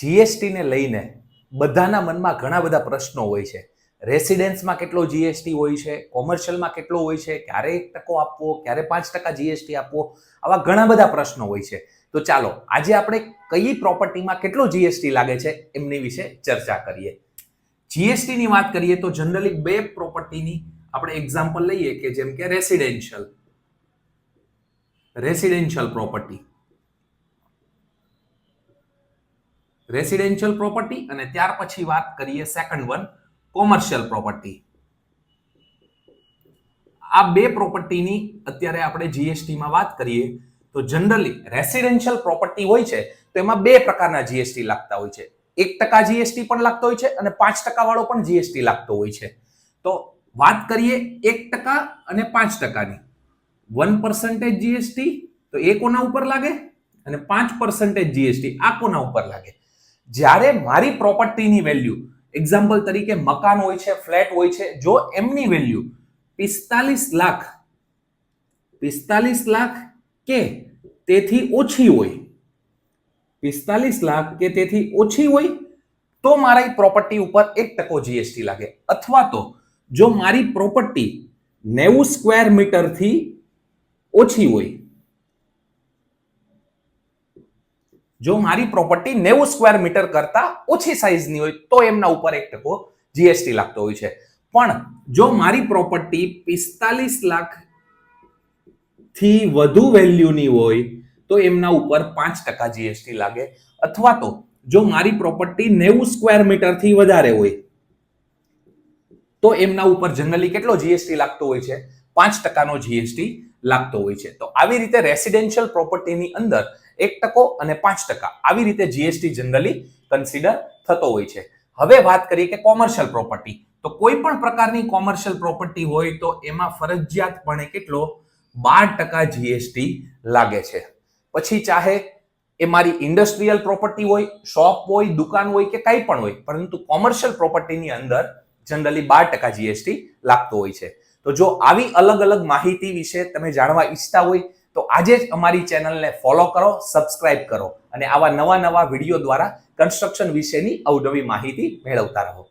GST ને લઈને બધાના મનમાં ઘણા બધા પ્રશ્નો હોય છે. રેસિડેન્સમાં કેટલો જીએસટી હોય છે, કોમર્શિયલમાં કેટલો હોય છે, ક્યારે 1% આપવો, ક્યારે 5% જીએસટી આપવો, આવા ઘણા બધા પ્રશ્નો હોય છે. તો ચાલો આજે આપણે કઈ પ્રોપર્ટીમાં કેટલો જીએસટી લાગે છે એમની વિશે ચર્ચા કરીએ. જીએસટી ની વાત કરીએ તો જનરલી બે પ્રોપર્ટીની આપણે એક્ઝામ્પલ લઈએ કે જેમ કે રેસિડેન્શિયલ પ્રોપર્ટી અને ત્યાર પછી વાત કરીએ સેકન્ડ વન કોમર્શિયલ પ્રોપર્ટી. આ બે પ્રોપર્ટીની અત્યારે આપણે જીએસટીમાં વાત કરીએ તો જનરલી રેસિડેન્શિયલ પ્રોપર્ટી હોય છે તો એમાં બે પ્રકારના જીએસટી લાગતા હોય છે. 1% જીએસટી પણ લાગતો હોય છે અને 5% વાળો પણ જીએસટી લાગતો હોય છે. તો વાત કરીએ 1% અને 5%ની. 1% જીએસટી તો એ કોના ઉપર લાગે અને 5% જીએસટી આ કોના ઉપર લાગે. જ્યારે મારી પ્રોપર્ટીની વેલ્યુ એક્ઝામ્પલ તરીકે મકાન હોય છે, ફ્લેટ હોય છે, જો એમની વેલ્યુ 45 લાખ કે તેથી ઓછી હોય, 45 લાખ કે તેથી ઓછી હોય તો મારી પ્રોપર્ટી ઉપર 1% જીએસટી લાગે. અથવા તો જો મારી પ્રોપર્ટી 90 સ્ક્વેર મીટર થી ઓછી હોય, જો મારી પ્રોપર્ટી 90 સ્ક્વેર મીટર કરતા ઓછી સાઈઝની હોય તો એમના ઉપર 1% જીએસટી લાગતો હોય છે. પણ જો મારી પ્રોપર્ટી 45 લાખ થી વધુ વેલ્યુની હોય તો એમના ઉપર 5% જીએસટી લાગે. અથવા તો જો મારી પ્રોપર્ટી 90 સ્ક્વેર મીટર થી વધારે હોય તો એમના ઉપર જનરલી કેટલો જીએસટી લાગતો હોય છે? 5% નો જીએસટી લાગતો હોય છે. તો આવી રીતે રેસિડેન્શિયલ પ્રોપર્ટીની અંદર 1% અને 5% આવી રીતે જીએસટી જનરલી કન્સિડર થતો હોય છે. હવે વાત કરીએ કે કોમર્શિયલ પ્રોપર્ટી. તો કોઈ પણ પ્રકારની કોમર્શિયલ પ્રોપર્ટી હોય તો એમાં ફરજિયાતપણે કેટલો 12% જીએસટી લાગે છે. પછી ચાહે એ મારી ઇન્ડસ્ટ્રીયલ પ્રોપર્ટી હોય, શોપ હોય, દુકાન હોય કે કંઈ પણ હોય, પરંતુ કોમર્શિયલ પ્રોપર્ટીની અંદર જનરલી 12% જીએસટી લાગતો હોય છે. તો જો આવી અલગ અલગ માહિતી વિશે તમે જાણવા ઈચ્છતા હોય તો આજે જ અમારી ચેનલને ફોલો કરો, સબસ્ક્રાઇબ કરો અને આવા નવા વિડીયો દ્વારા કન્સ્ટ્રક્શન વિશેની અવનવી માહિતી મેળવતા રહો.